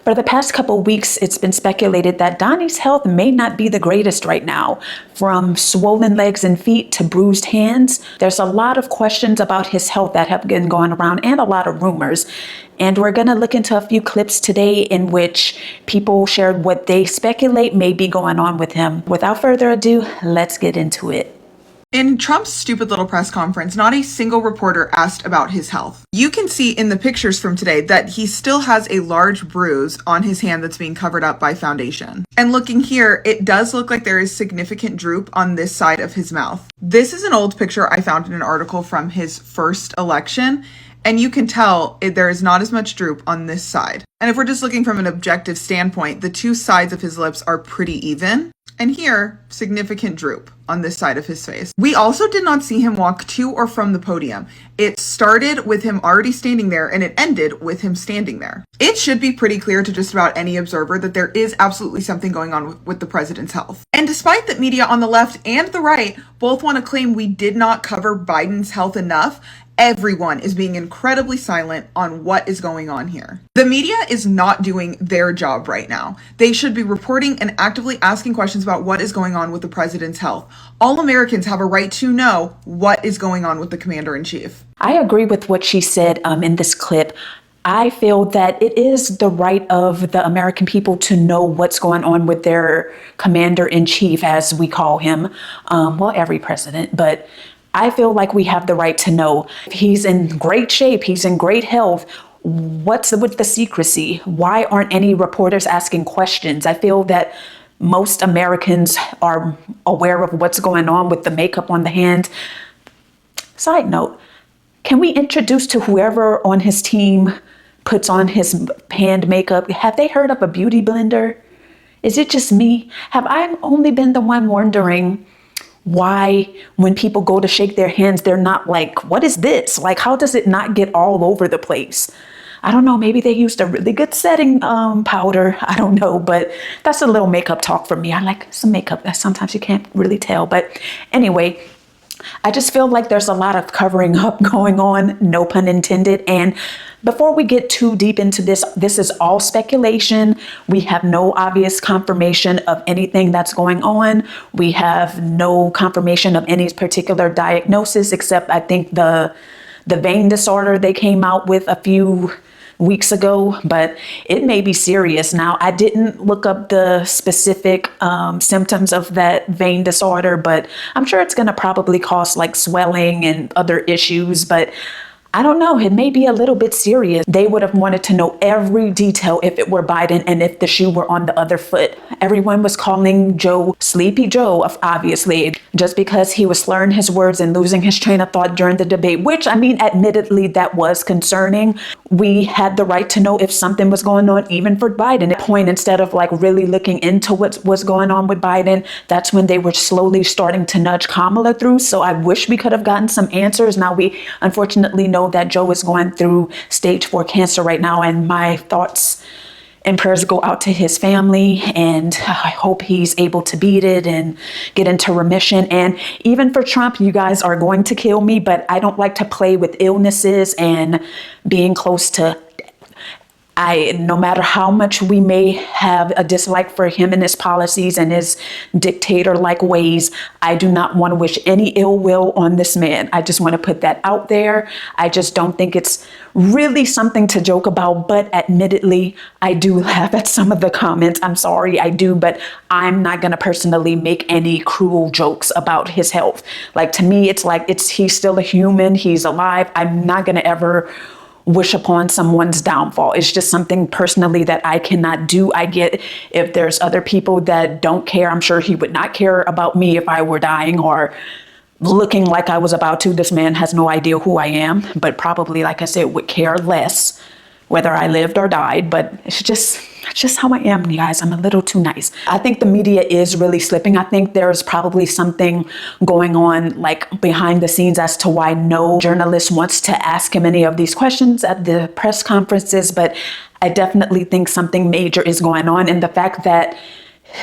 For the past couple of weeks, it's been speculated that Donnie's health may not be the greatest right now. From swollen legs and feet to bruised hands, there's a lot of questions about his health that have been going around and a lot of rumors. And we're going to look into a few clips today in which people shared what they speculate may be going on with him. Without further ado, let's get into it. In Trump's stupid little press conference, not a single reporter asked about his health. You can see in the pictures from today that he still has a large bruise on his hand that's being covered up by foundation. And looking here, it does look like there is significant droop on this side of his mouth. This is an old picture I found in an article from his first election, and you can tell there is not as much droop on this side. And if we're just looking from an objective standpoint, the two sides of his lips are pretty even. And here, significant droop on this side of his face. We also did not see him walk to or from the podium. It started with him already standing there and it ended with him standing there. It should be pretty clear to just about any observer that there is absolutely something going on with the president's health. And despite that media on the left and the right both want to claim we did not cover Biden's health enough, everyone is being incredibly silent on what is going on here. The media is not doing their job right now. They should be reporting and actively asking questions about what is going on with the president's health. All Americans have a right to know what is going on with the commander-in-chief. I agree with what she said in this clip. I feel that it is the right of the American people to know what's going on with their commander-in-chief, as we call him. Well, every president, but I feel like we have the right to know. He's in great shape. He's in great health. What's with the secrecy? Why aren't any reporters asking questions? I feel that most Americans are aware of what's going on with the makeup on the hand. Side note, can we introduce to whoever on his team puts on his hand makeup, have they heard of a beauty blender? Is it just me? Have I only been the one wondering why when people go to shake their hands, they're not like, what is this? Like, how does it not get all over the place? I don't know. Maybe they used a really good setting powder. I don't know, but that's a little makeup talk for me. I like some makeup that sometimes you can't really tell. But anyway, I just feel like there's a lot of covering up going on, no pun intended. And before we get too deep into this, this is all speculation. We have no obvious confirmation of anything that's going on. We have no confirmation of any particular diagnosis, except I think the vein disorder they came out with a few weeks ago, but it may be serious. Now, I didn't look up the specific symptoms of that vein disorder, but I'm sure it's going to probably cause like swelling and other issues, but I don't know. It may be a little bit serious. They would have wanted to know every detail if it were Biden and if the shoe were on the other foot. Everyone was calling Joe Sleepy Joe, obviously, just because he was slurring his words and losing his train of thought during the debate, which, I mean, admittedly, that was concerning. We had the right to know if something was going on, even for Biden. At that point, instead of like really looking into what was going on with Biden, that's when they were slowly starting to nudge Kamala through. So I wish we could have gotten some answers. Now, we unfortunately know that Joe is going through stage 4 cancer right now, and my thoughts and prayers go out to his family, and I hope he's able to beat it and get into remission. And even for Trump, you guys are going to kill me, but I don't like to play with illnesses and being close to no matter how much we may have a dislike for him and his policies and his dictator-like ways, I do not want to wish any ill will on this man. I just want to put that out there. I just don't think it's really something to joke about, but admittedly, I do laugh at some of the comments. I'm sorry, I do, but I'm not going to personally make any cruel jokes about his health. Like, to me, it's like he's still a human. He's alive. I'm not going to ever wish upon someone's downfall. It's just something personally that I cannot do. I get if there's other people that don't care. I'm sure he would not care about me if I were dying or looking like I was about to. This man has no idea who I am, but probably, like I said, would care less whether I lived or died. But it's just how I am, you guys. I'm a little too nice. I think the media is really slipping. I think there's probably something going on like behind the scenes as to why no journalist wants to ask him any of these questions at the press conferences. But I definitely think something major is going on. And the fact that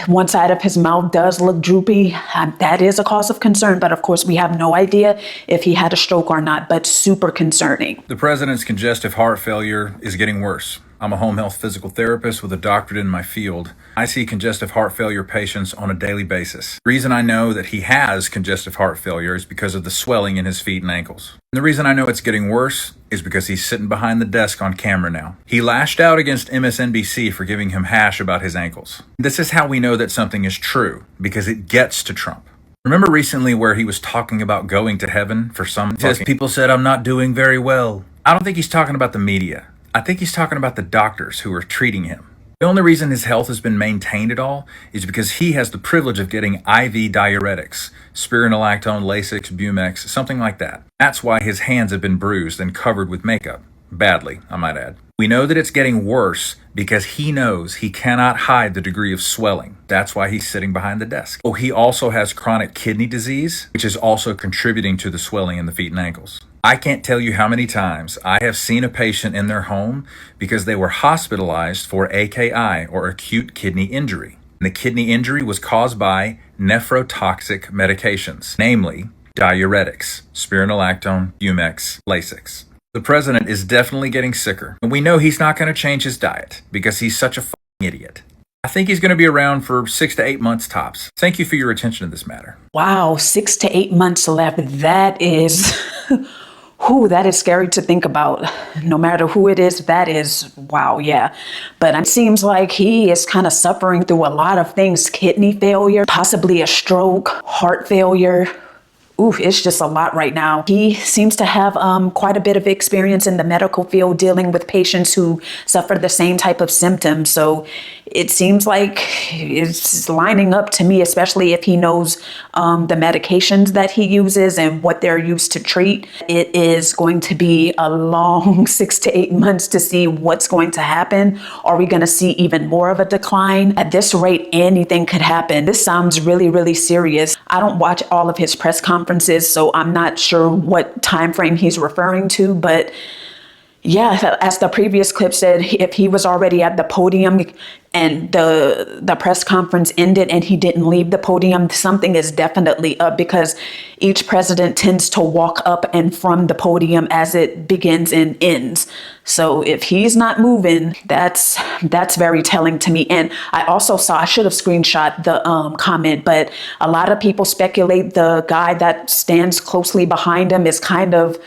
one side of his mouth does look droopy, that is a cause of concern. But of course, we have no idea if he had a stroke or not, but super concerning. The president's congestive heart failure is getting worse. I'm a home health physical therapist with a doctorate in my field. I see congestive heart failure patients on a daily basis. The reason I know that he has congestive heart failure is because of the swelling in his feet and ankles. And the reason I know it's getting worse is because he's sitting behind the desk on camera now. He lashed out against MSNBC for giving him hash about his ankles. This is how we know that something is true, because it gets to Trump. Remember recently where he was talking about going to heaven for some because people said I'm not doing very well. I don't think he's talking about the media. I think he's talking about the doctors who are treating him. The only reason his health has been maintained at all is because he has the privilege of getting IV diuretics, spironolactone, Lasix, Bumex, something like that. That's why his hands have been bruised and covered with makeup. Badly, I might add. We know that it's getting worse because he knows he cannot hide the degree of swelling. That's why he's sitting behind the desk. Oh, he also has chronic kidney disease, which is also contributing to the swelling in the feet and ankles. I can't tell you how many times I have seen a patient in their home because they were hospitalized for AKI, or acute kidney injury. And the kidney injury was caused by nephrotoxic medications, namely diuretics, spironolactone, Bumex, Lasix. The president is definitely getting sicker, and we know he's not going to change his diet because he's such a fucking idiot. I think he's going to be around for 6 to 8 months tops. Thank you for your attention to this matter. Wow, 6 to 8 months left. That is, that is scary to think about. No matter who it is, that is, wow, yeah. But it seems like he is kind of suffering through a lot of things. Kidney failure, possibly a stroke, heart failure. It's just a lot right now. He seems to have quite a bit of experience in the medical field dealing with patients who suffer the same type of symptoms. So it seems like it's lining up to me, especially if he knows the medications that he uses and what they're used to treat. It is going to be a long 6 to 8 months to see what's going to happen. Are we going to see even more of a decline? At this rate, anything could happen. This sounds really, really serious. I don't watch all of his press conferences, so I'm not sure what time frame he's referring to, but yeah, as the previous clip said, if he was already at the podium and the press conference ended and he didn't leave the podium, something is definitely up, because each president tends to walk up and from the podium as it begins and ends. So if he's not moving, that's very telling to me. And I also saw, I should have screenshot the comment, but a lot of people speculate the guy that stands closely behind him is kind of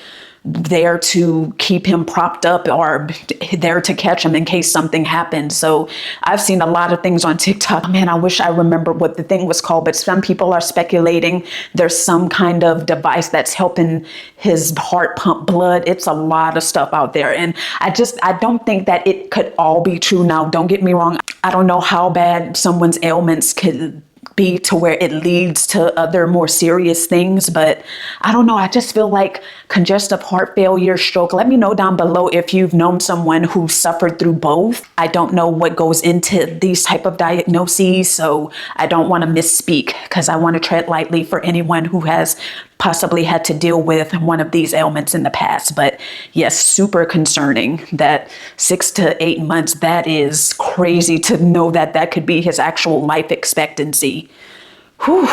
there to keep him propped up or there to catch him in case something happens. So I've seen a lot of things on TikTok. Man, I wish I remember what the thing was called, but some people are speculating there's some kind of device that's helping his heart pump blood. It's a lot of stuff out there. And I don't think that it could all be true. Now, don't get me wrong. I don't know how bad someone's ailments could be to where it leads to other more serious things, but I don't know. I just feel like congestive heart failure, stroke. Let me know down below if you've known someone who suffered through both. I don't know what goes into these type of diagnoses, so I don't want to misspeak because I want to tread lightly for anyone who has possibly had to deal with one of these ailments in the past. But yes, super concerning that 6 to 8 months, that is crazy to know that that could be his actual life expectancy. Whew.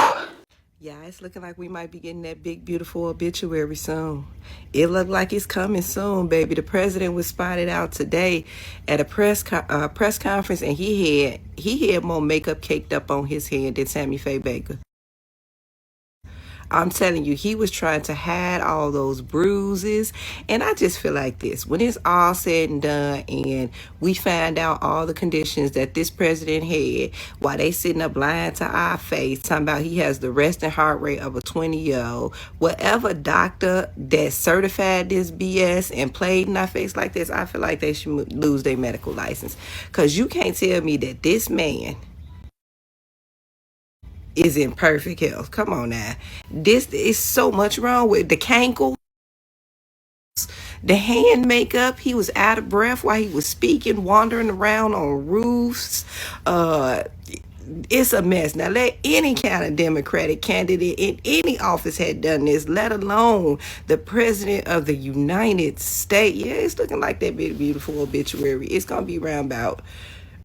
Yeah, it's looking like we might be getting that big, beautiful obituary soon. It looked like it's coming soon, baby. The president was spotted out today at a press conference, and he had more makeup caked up on his head than Tammy Faye Baker. I'm telling you, he was trying to hide all those bruises. And I just feel like this. When it's all said and done and we find out all the conditions that this president had while they sitting up lying to our face, talking about he has the resting heart rate of a 20-year-old, whatever doctor that certified this BS and played in our face like this, I feel like they should lose their medical license. Because you can't tell me that this man is in perfect health. Come on now. This is so much wrong with the cankles, the hand makeup. He was out of breath while he was speaking, wandering around on roofs. It's a mess. Now, let any kind of Democratic candidate in any office had done this, let alone the president of the United States. Yeah, it's looking like that big, beautiful obituary. It's going to be round about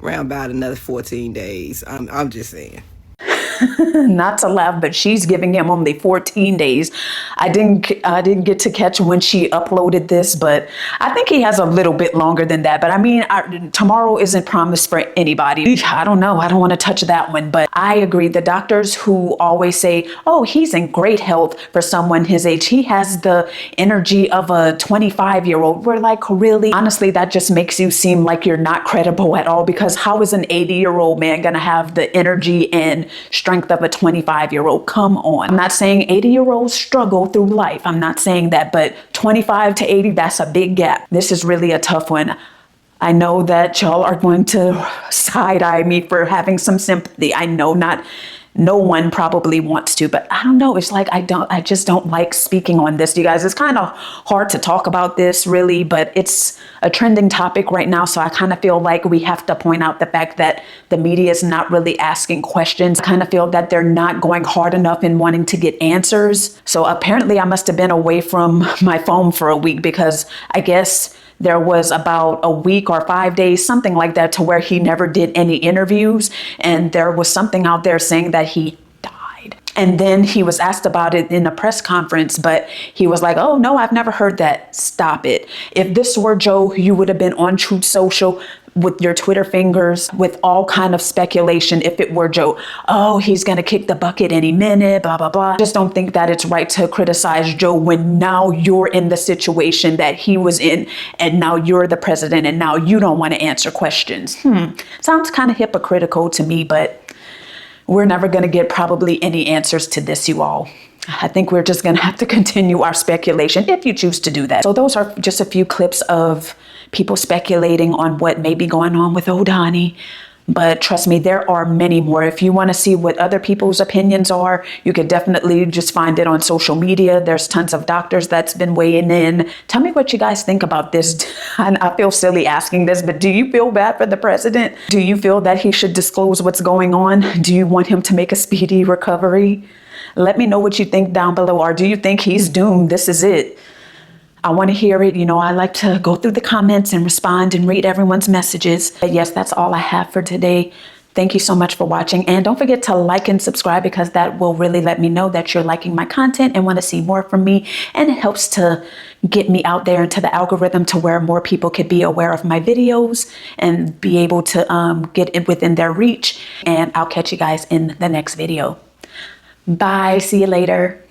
another 14 days. I'm just saying. not to laugh, but she's giving him only 14 days. I didn't get to catch when she uploaded this, but I think he has a little bit longer than that. But I mean, tomorrow isn't promised for anybody. I don't know. I don't want to touch that one, but I agree. The doctors who always say, oh, he's in great health for someone his age. He has the energy of a 25-year-old. We're like, really? Honestly, that just makes you seem like you're not credible at all, because how is an 80-year-old man going to have the energy and strength of a 25-year-old? Come on. I'm not saying 80-year-olds struggle through life. I'm not saying that, but 25 to 80, that's a big gap. This is really a tough one. I know that y'all are going to side-eye me for having some sympathy. I know no one probably wants to, but I don't know. It's like, I just don't like speaking on this, you guys. It's kind of hard to talk about this really, but it's a trending topic right now. So I kind of feel like we have to point out the fact that the media is not really asking questions. I kind of feel that they're not going hard enough in wanting to get answers. So apparently I must have been away from my phone for a week, because I guess there was about a week or 5 days, something like that, to where he never did any interviews. And there was something out there saying that he died. And then he was asked about it in a press conference, but he was like, oh, no, I've never heard that. Stop it. If this were Joe, you would have been on Truth Social with your Twitter fingers with all kind of speculation. If it were Joe, oh, he's going to kick the bucket any minute, blah, blah, blah. I just don't think that it's right to criticize Joe when now you're in the situation that he was in, and now you're the president, and now you don't want to answer questions. Sounds kind of hypocritical to me, but we're never going to get probably any answers to this, you all. I think we're just going to have to continue our speculation if you choose to do that. So those are just a few clips of people speculating on what may be going on with O'Donnell. But trust me, there are many more. If you want to see what other people's opinions are, you could definitely just find it on social media. There's tons of doctors that's been weighing in. Tell me what you guys think about this. And I feel silly asking this, but do you feel bad for the president? Do you feel that he should disclose what's going on? Do you want him to make a speedy recovery? Let me know what you think down below. Or do you think he's doomed? This is it. I want to hear it. You know, I like to go through the comments and respond and read everyone's messages. But yes, that's all I have for today. Thank you so much for watching. And don't forget to like and subscribe, because that will really let me know that you're liking my content and want to see more from me. And it helps to get me out there into the algorithm to where more people could be aware of my videos and be able to get it within their reach. And I'll catch you guys in the next video. Bye. See you later.